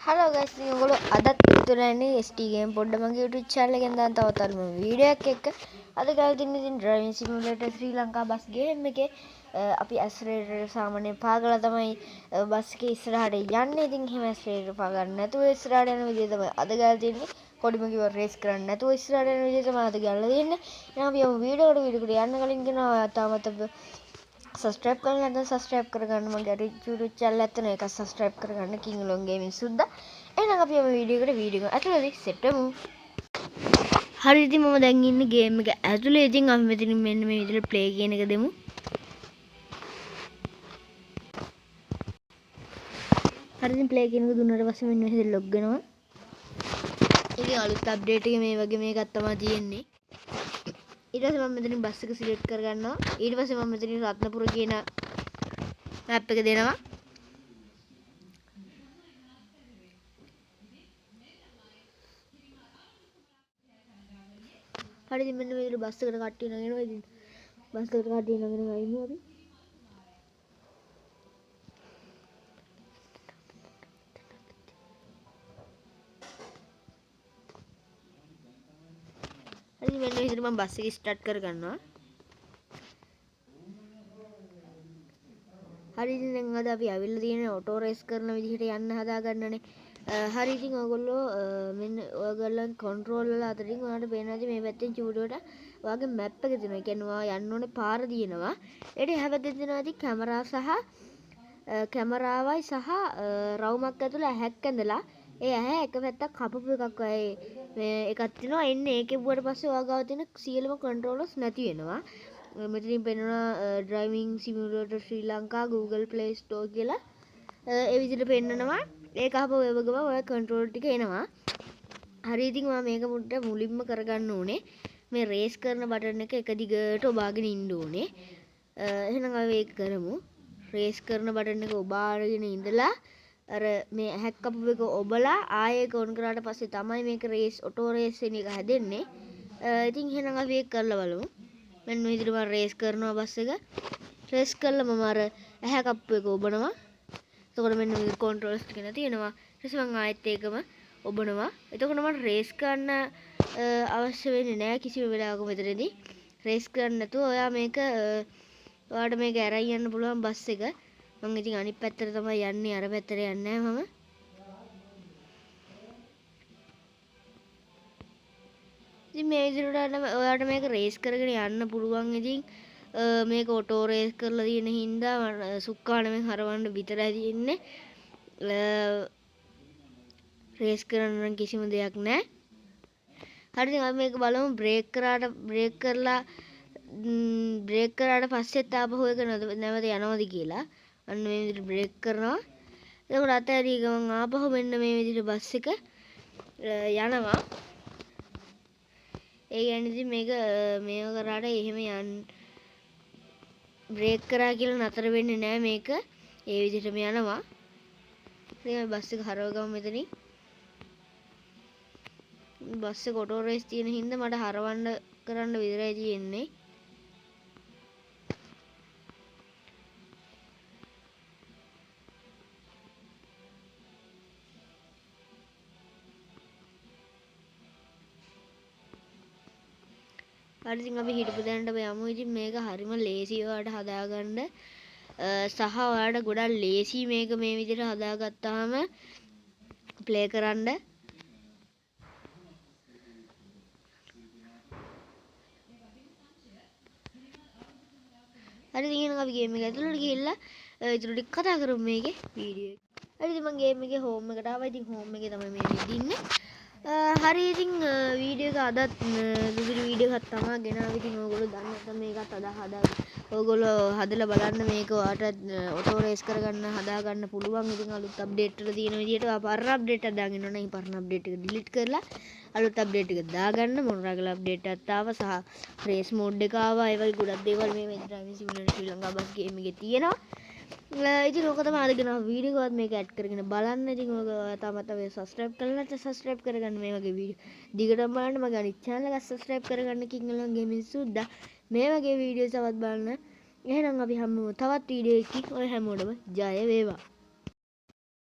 Hello guys ඉතින් ඔයගොල්ලෝ අදත් ඉතුරුනේ ST game පොඩ්ඩ මගේ YouTube channel එකෙන් දාන්න තව වීඩියෝ එකක් එක්ක අද ගාලා තින්නේ ඉතින් driving simulator ශ්‍රී ලංකා බස් game එකේ අපි ඇස්රේටර් සාමාන්‍ය පාගලා තමයි බස් එකේ ඉස්සරහට යන්නේ. ඉතින් එහෙම ඇස්රේටර් පා ගන්න නැතුව ඉස්සරහට යන විදිය තමයි අද ගාලා තින්නේ. පොඩිම කිව්වා රේස් කරන්න නැතුව ඉස්සරහට යන විදිය තමයි අද ගාලා තින්නේ. එහෙනම් අපි වීඩියෝ එකට යන්න කලින් කියනවා තාමත් subscribe කරන්න නැත්නම් subscribe කරගන්න මගේ YouTube channel එක නැත්නම් ඒක subscribe කරගන්න King Long Gaming සුද්දා. එහෙනම් අපි යමු වීඩියෝ එකට ඇතුළතදී සෙට් වෙමු. හරි ඉතින් මම දැන් ඉන්නේ ගේම් එක ඇතුළේ. ඉතින් අපි මෙතනින් මෙන්න මේ විදිහට play කියන එක දෙමු. හරි ඉතින් play කියන එක දුන්නාට පස්සේ මෙන්න මෙහෙ log වෙනවා. ඉතින් අලුත් update එක මේ වගේ මේකක් තමයි තියෙන්නේ. ඊට පස්සේ මම මෙතනින් බස් එක සිලෙක්ට් කරගන්නවා. ඊට පස්සේ මම මෙතනින් රත්නපුර කියන මැප් එක දෙනවා. හරි ඉතින් මෙන්න මේ විදිහට බස් එකට කට්ටිය නගිනවා. ඉතින් බස් එකට කට්ටිය නගින ගයිමු අපි. හරි මෙන්න මේ විදිහට මම බස් එක ස්ටාර්ට් කරගන්නවා. හරි ඉතින් දැන් අද අපි අවිල්ල තියෙන ඔටෝ රේස් කරන විදිහට යන්න හදාගන්නනේ. හරි ඉතින් ඔයගොල්ලෝ මෙන්න ඔයගොල්ලන් කන්ට්‍රෝල් වල අතරින් ඔයාලට පේනවාද මේ පැත්තෙන් චූඩුවට ඔයාගේ මැප් එක දෙනවා. ඒ කියන්නේ ඔයා යන්න ඕනේ පාර දිනනවා. ඊට එහා පැත්තෙන් දෙනවා ඉතින් කැමරාවයි සහ රවුමක් ඇතුළේ ඇහැක් ඇඳලා ඒ ඇහැ එක පැත්තක් කපපු එකක් වගේ මේ එකක් තියෙනවා. එන්නේ ඒකේ බුවට පස්සේ ඔයා ගාව තියෙන සියලුම කන්ට්‍රෝලර්ස් නැති වෙනවා. මෙතනින් පෙන්වනවා driving simulator ශ්‍රී ලංකා Google Play Store කියලා ඒ විදිහට පෙන්නනවා. ඒක අහපුව ඔය වගේම ඔය කන්ට්‍රෝල් ටික එනවා. හරි ඉතින් මම මේක මුඩට මුලින්ම කරගන්න ඕනේ. මේ රේස් කරන බටන් එක එක දිගට ඔබාගෙන ඉන්න ඕනේ. එහෙනම් අපි ඒක කරමු. රේස් කරන බටන් එක ඔබාගෙන ඉඳලා අර මේ හැක් කපපු එක ඔබලා ආයෙ ඒක ඔන් කරාට පස්සේ තමයි මේක රේස් ඔටෝ රේස් වෙන එක හැදෙන්නේ. ඉතින් එහෙනම් අපි ඒක කරලා බලමු. මෙන්න මේ විදිහට මම රේස් කරනවා බස් එක. රේස් කළා මම අර ඇහැ කප්පු එක ඔබනවා. එතකොට මෙන්න මේ කන්ට්‍රෝල්ස් ටික නැතිනවා. ඊට පස්සේ මම ආයෙත් ඒකම ඔබනවා. එතකොට මට රේස් කරන්න අවශ්‍ය වෙන්නේ නැහැ කිසිම වෙලාවක මෙතනදී. රේස් කරන්න නැතුව ඔයා මේක ඔයාලට මේක අරන් යන්න පුළුවන් බස් එක. මම ඉතින් අනිත් පැත්තට තමයි යන්නේ. අර පැත්තට යන්නේ නැහැ මම. ඉතින් මේ විදිහට ඔයාලට මේක රේස් කරගෙන යන්න පුළුවන්. ඉතින් මේක ඔටෝ රේස් කරලා තියෙන හින්දා සුක්කානමෙන් හරවන්න විතරයි තියෙන්නේ. රේස් කරන්න නම් කිසිම දෙයක් නැහැ. හරි ඉතින් අපි මේක බලමු බ්‍රේක් කරාට පස්සෙත් ආපහු එක නැවත යනවාද කියලා. අන්න මේ විදිහට බ්‍රේක් කරනවා. එතකොට අතහැරී ගමන් ආපහු මෙන්න මේ විදිහට බස් එක යනවා. ඒ කියන්නේ ඉතින් මේක කරාට එහෙම යන්න බ්‍රේක් කරා කියලා නතර වෙන්නේ නැහැ මේක. ඒ විදිහටම යනවා. ඉතින් අපි බස් එක හරව ගමු මෙතනින්. බස් එක ඔටෝ රේස් තියෙන හින්දා මට හරවන්න කරන්න විතරයි තියෙන්නේ. හරි ඉතින් අපි හිටපු දැනට යමු. ඉතින් මේක හරිම ලේසි ඔයාලට හදාගන්න සහ ඔයාලට ගොඩක් ලේසි මේක මේ විදිහට හදාගත්තාම ප්ලේ කරන්න. හරි ඉතින් අපි ගේම් එක ඇතුළට ගිහිල්ලා ඉතුරු ටික කතා කරමු මේකේ වීඩියෝ එක. හරි ඉතින් මම ගේම් එකේ හෝම් එකට ආවා. ඉතින් හෝම් එකේ තමයි මේ ඉන්නේ. හරි ඉතින් වීඩියෝ එක අදත් සුදුසු වීඩියෝ එකක් තමයි ගෙනාවා. ඉතින් ඕගොල්ලෝ දන්නේ නැත්නම් මේකත් ඕගොල්ලෝ හදලා බලන්න. මේක ඔයාලට ඔටෝ රේස් කරගන්න හදාගන්න පුළුවන්. ඉතින් අලුත් අප්ඩේට් වල තියෙන විදිහට පරණ අප්ඩේට් එකක් දාගෙන ඉන්න ඕනේ. පරණ අප්ඩේට් එක ඩිලීට් කරලා අලුත් අප්ඩේට් එක දාගන්න. මොනරාගල අප්ඩේට් එකක් ආවා සහ රේස් මෝඩ් එක ආවා. ඒ වගේ ගොඩක් දේවල් මේ driving simulator ශ්‍රී ලංකා බස් ගේම් එකේ තියෙනවා. ඉතින් ඕක තමයි අද ගෙන වීඩියෝ එකවත් මේක ඇඩ් කරගෙන බලන්න. ඉතින් ඔය තාමත් අපි subscribe කරලා නැත්නම් subscribe කරගන්න. මේ වගේ වීඩියෝ දිගටම බලන්න. මගේ අනිත් channel එක subscribe කරගන්න King Long Gaming සුද්දා. මේ වගේ වීඩියෝ තවත් බලන්න. එහෙනම් අපි හැමෝම තවත් වීඩියෝ එකකින් ඔය හැමෝටම ජය වේවා.